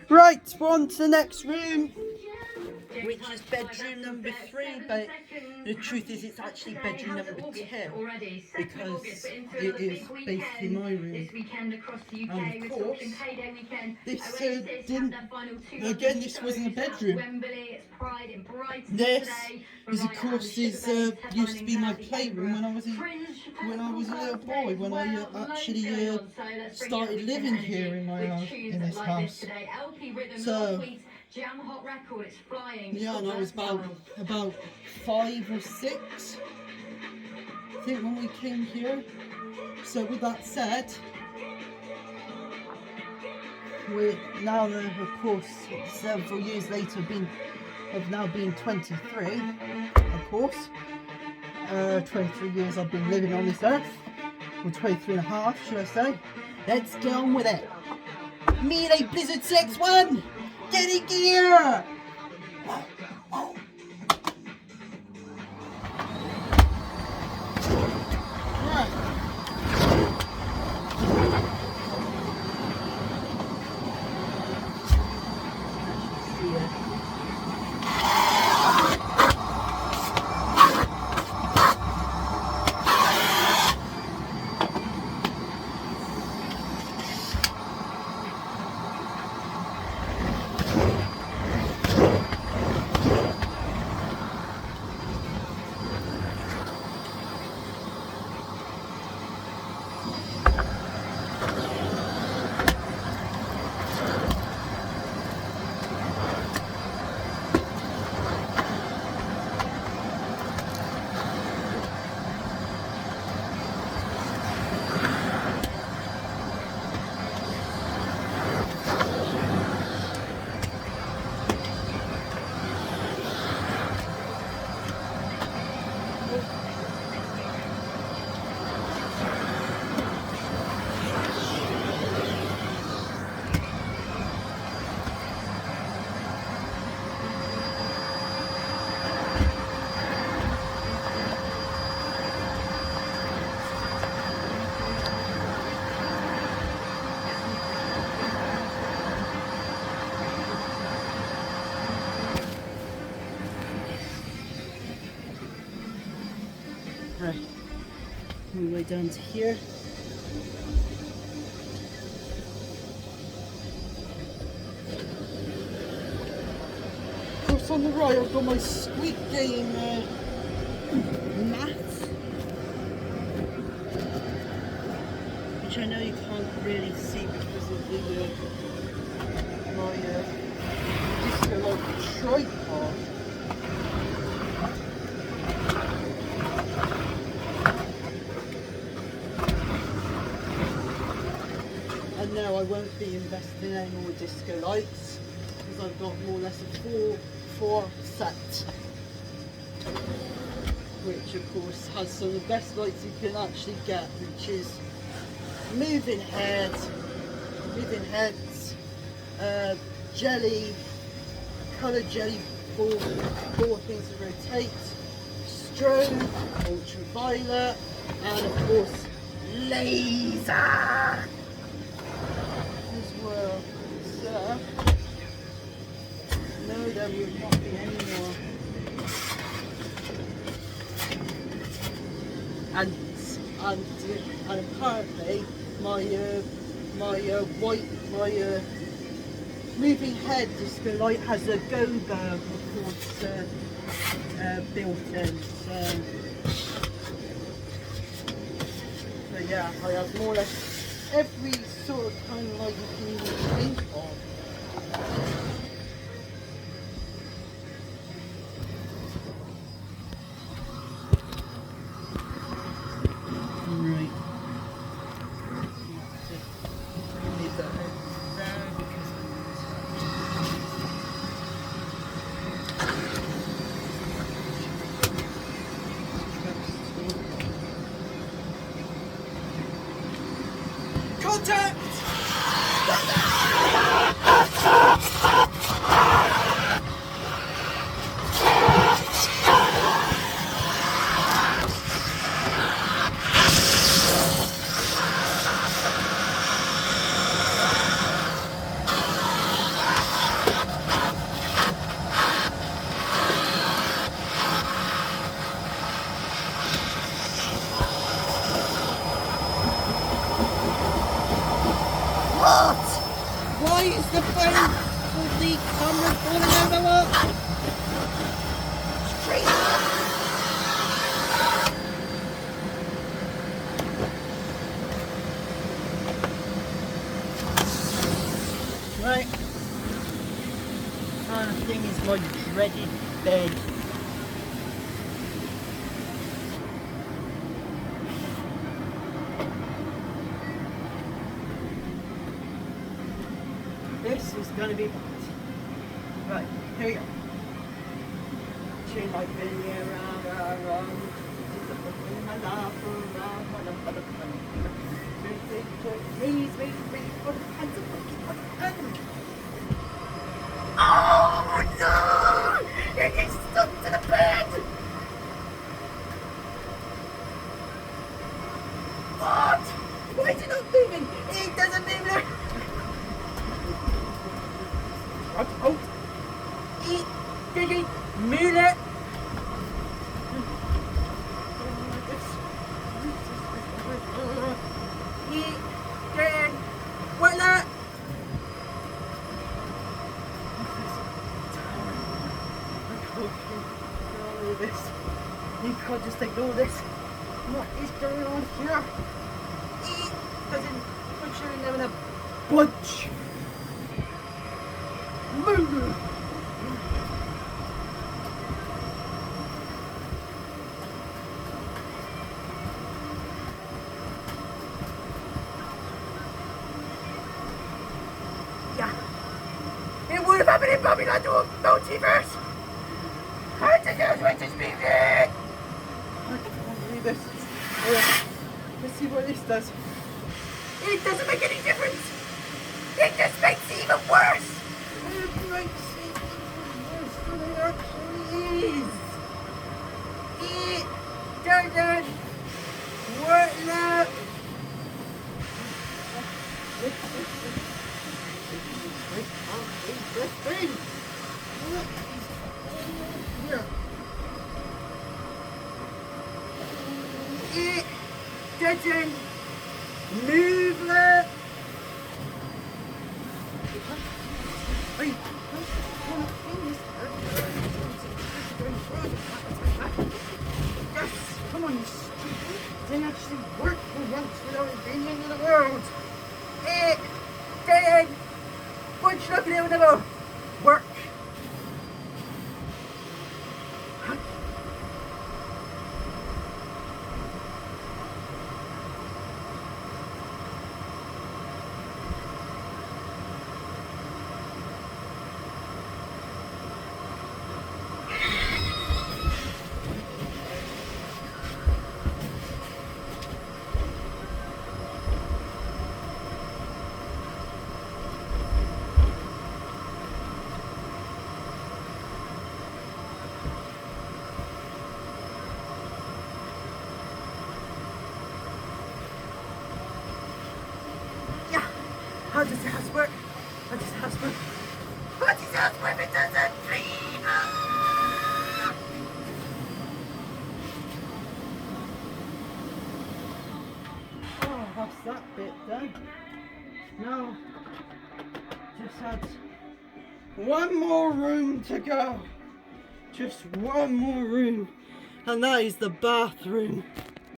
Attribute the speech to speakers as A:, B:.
A: Right, we're on to the next room, which is bedroom number 3, but the truth is it's actually bedroom number 2, because it is basically my room. And of course, this didn't, again, this wasn't a bedroom. This is, of course, used to be my playroom when I was a little boy, when I actually started living here in my house, in this house. So yeah, and I was about 5 or 6, I think, when we came here. So with that said, we're now, of course, several years later, I've now been 23, of course. 23 years I've been living on this earth, or 23 and a half, should I say. Let's get on with it. Miele Blizzard Cx1, get in gear! Right, all the way down to here. Of course, on the right I've got my Squid Game mat, which I know you can't really see because of the my disco like tripod. And no, I won't be investing in any more disco lights, because I've got more or less a four set, which of course has some of the best lights you can actually get, which is moving heads, jelly, colour jelly, four things to rotate, strobe, ultraviolet, and of course laser as well. So no, there will not be any more. And apparently my moving head disco light has a go-go, of course, built in. So yeah, I have more or less every sort of kind of light you can even think of. Contact! Why is the phone for the camera falling over? Straight up. Right. Final thing is my dreaded bed. This is going to be right. Here we go. Chain my belly around. Oh no! It is stuck to the bed. What? Why is it not moving? It doesn't move. Oh! Eat! Diggy! Miele! Eat! Dead! What that? You can't just ignore this. What is going on here? Eat! Doesn't put you in there with a bunch! Move! Yeah. It would have happened in Babylon to a multiverse! How did you switch this music? I can't believe this. Let's see what this does. It doesn't make any difference! It just makes it even worse! It makes it worse than it actually is! It doesn't work now! It doesn't move now! Yes, come on, you stupid. It didn't actually work for once without it being in the world. It did. What you looking at never work? How does the house work? How does the house work? How does the house work? It doesn't clean! Oh, that's that bit done. Now, just had one more room to go. Just one more room. And that is the bathroom.